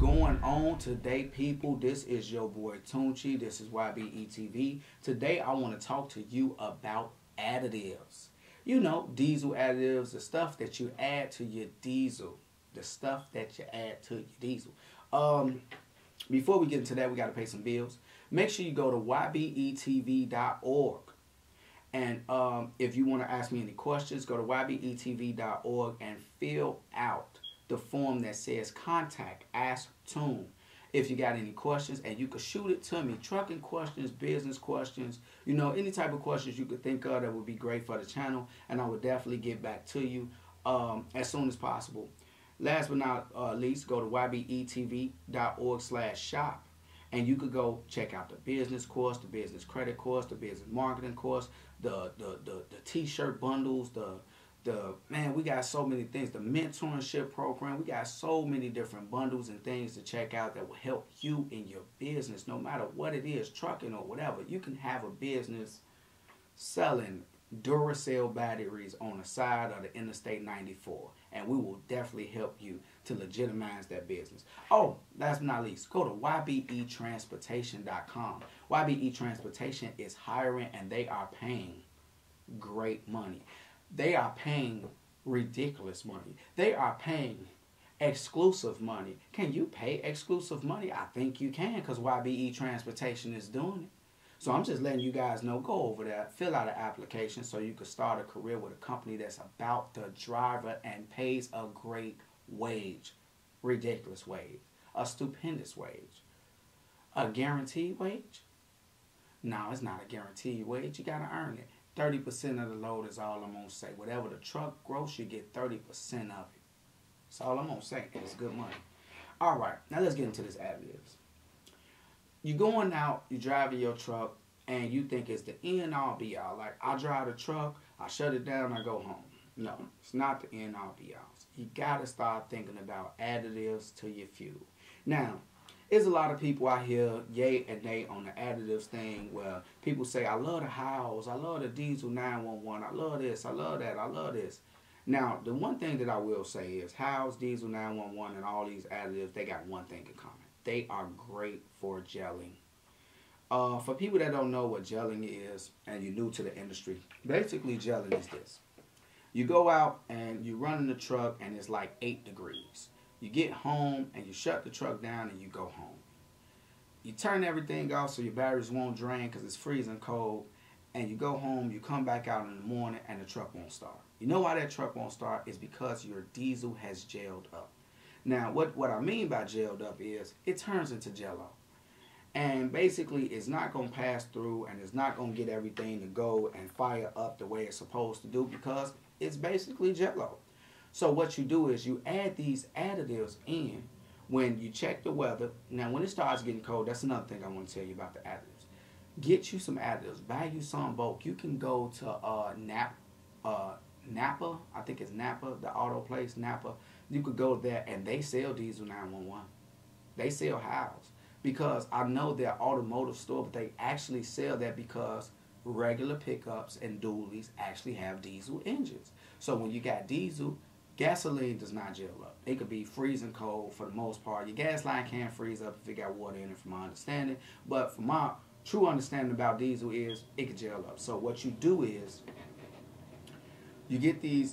going on today, people? This is your boy Tunchi. This is Y.B.E.T.V. Today I want to talk to you about additives. You know, diesel additives, the stuff that you add to your diesel. The stuff that you add to your diesel. Before we get into that, we got to pay some bills. Make sure you go to YBETV.org. And if you want to ask me any questions, go to YBETV.org and fill out the form that says contact, ask Tune. If you got any questions, and you could shoot it to me, trucking questions, business questions, you know, any type of questions you could think of that would be great for the channel, and I would definitely get back to you as soon as possible. Last but not least, go to YBETV.org/shop. And you could go check out the business course, the business credit course, the business marketing course, the t-shirt bundles, man, we got so many things, the mentorship program. We got so many different bundles and things to check out that will help you in your business, no matter what it is, trucking or whatever. You can have a business selling Duracell batteries on the side of the Interstate 94, and we will definitely help you to legitimize that business. Oh, last but not least, go to YBETransportation.com. YBE Transportation is hiring, and they are paying great money. They are paying ridiculous money. They are paying exclusive money. Can you pay exclusive money? I think you can, because YBE Transportation is doing it. So I'm just letting you guys know, go over there, fill out an application so you can start a career with a company that's about the driver and pays a great wage. Ridiculous wage. A stupendous wage. A guaranteed wage? No, it's not a guaranteed wage. You got to earn it. 30% of the load is all I'm going to say. Whatever the truck gross, you get 30% of it. That's all I'm going to say. It's good money. All right, now let's get into this additives. You're going out, you're driving your truck, and you think it's the end all be all. Like, I drive the truck, I shut it down, I go home. No, it's not the end all be all. You got to start thinking about additives to your fuel. Now, there's a lot of people out here, yay and nay, on the additives thing, where people say, I love the Howes, I love the Diesel 911, I love this, I love that, I love this. Now, the one thing that I will say is Howes, Diesel 911, and all these additives, they got one thing in common. They are great for gelling. For people that don't know what gelling is, and you're new to the industry, basically gelling is this. You go out and you run in the truck and it's like 8 degrees. You get home and you shut the truck down and you go home. You turn everything off so your batteries won't drain because it's freezing cold. And you go home, you come back out in the morning and the truck won't start. You know why that truck won't start? Is because your diesel has gelled up. Now, what I mean by gelled up is it turns into jello. And basically, it's not going to pass through and it's not going to get everything to go and fire up the way it's supposed to do because it's basically jello. So what you do is you add these additives in when you check the weather. Now, when it starts getting cold, that's another thing I want to tell you about the additives. Get you some additives. Buy you some bulk. You can go to Napa. I think it's Napa, the auto place, Napa. You could go there and they sell Diesel 911. They sell Howes. Because I know they're automotive store, but they actually sell that because regular pickups and dualies actually have diesel engines. So when you got diesel, gasoline does not gel up. It could be freezing cold for the most part. Your gas line can freeze up if it got water in it, from my understanding. But from my true understanding about diesel is it can gel up. So what you do is you get the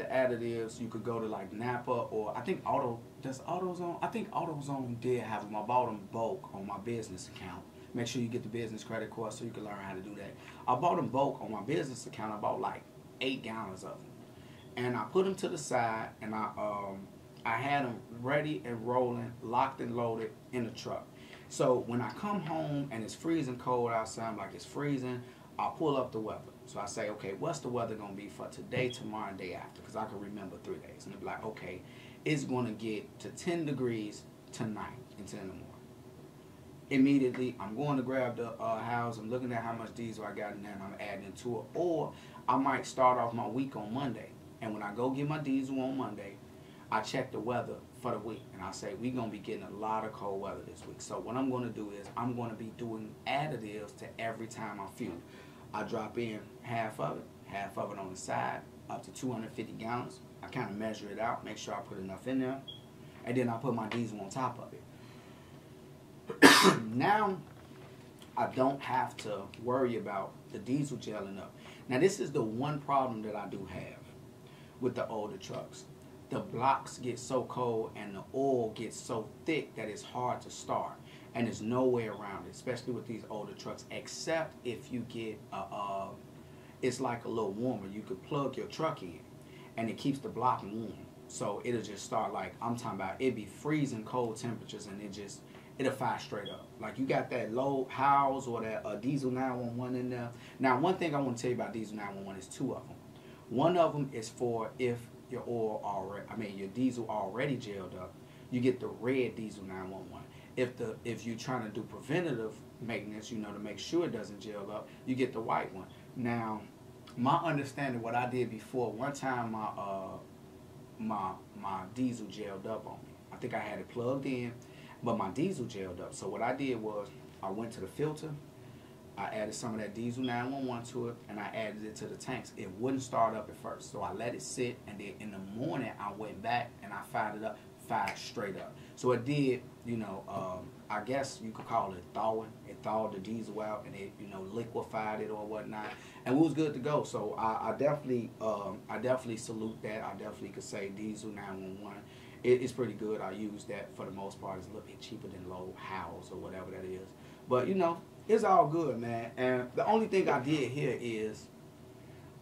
additives. You could go to like Napa or I think AutoZone. I think AutoZone did have them. I bought them bulk on my business account. Make sure you get the business credit course so you can learn how to do that. I bought them bulk on my business account. I bought like 8 gallons of them, and I put them to the side, and I had them ready and rolling, locked and loaded in the truck. So when I come home and it's freezing cold outside, I'm like it's freezing, I'll pull up the weather. So I say, okay, what's the weather going to be for today, tomorrow, and day after? Because I can remember 3 days. And it'll be like, okay, it's going to get to 10 degrees tonight and 10 in the morning. Immediately, I'm going to grab the house. I'm looking at how much diesel I got in there, and I'm adding into it. Or I might start off my week on Monday. And when I go get my diesel on Monday, I check the weather for the week. And I say, we're going to be getting a lot of cold weather this week. So what I'm going to do is I'm going to be doing additives to every time I fuel. I drop in half of it on the side, up to 250 gallons. I kind of measure it out, make sure I put enough in there, and then I put my diesel on top of it. now I don't have to worry about the diesel gelling up. Now this is the one problem that I do have with the older trucks. The blocks get so cold and the oil gets so thick that it's hard to start, and there's no way around it, especially with these older trucks, except if you get it's like a little warmer. You could plug your truck in and it keeps the block warm, so it'll just start, like I'm talking about, it'd be freezing cold temperatures and it'll fire straight up. Like you got that low Howes or that diesel 911 in there. Now one thing I want to tell you about diesel 911 is two of them. One of them is for if your your diesel already gelled up, you get the red diesel 911. If you're trying to do preventative maintenance, to make sure it doesn't gel up, you get the white one. Now, my understanding, what I did before, one time my diesel gelled up on me. I think I had it plugged in, but my diesel gelled up. So what I did was I went to the filter, I added some of that diesel 911 to it, and I added it to the tanks. It wouldn't start up at first, so I let it sit, and then in the morning I went back and I fired it up, fired straight up. So it did, I guess you could call it thawing. It thawed the diesel out, and it, liquefied it or whatnot, and we was good to go. So I definitely salute that. I definitely could say diesel 911. It's pretty good. I use that for the most part. It's a little bit cheaper than low Howes or whatever that is, but it's all good, man. And the only thing I did here is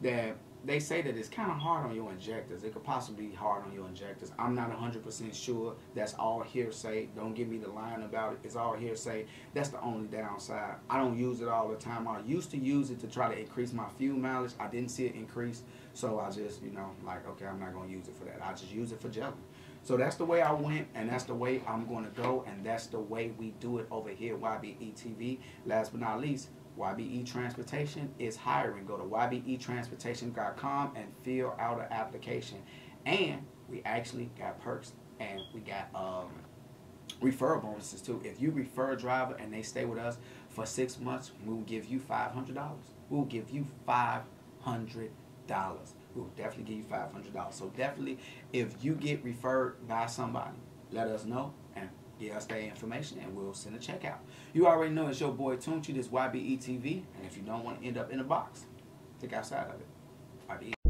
that they say that it's kind of hard on your injectors. It could possibly be hard on your injectors. I'm not 100% sure. That's all hearsay. Don't give me the line about it. It's all hearsay. That's the only downside. I don't use it all the time. I used to use it to try to increase my fuel mileage. I didn't see it increase, so I just, like, okay, I'm not going to use it for that. I just use it for gelling. So that's the way I went, and that's the way I'm going to go, and that's the way we do it over here at YBETV. Last but not least, YBE Transportation is hiring. Go to YBETransportation.com and fill out an application. And we actually got perks, and we got referral bonuses too. If you refer a driver and they stay with us for 6 months, we will give you $500. We will give you $500. We will definitely give you $500. So definitely, if you get referred by somebody, let us know and give us that information, and we'll send a check out. You already know it's your boy Tune. This YBETV, and if you don't want to end up in a box, think outside of it. YBE.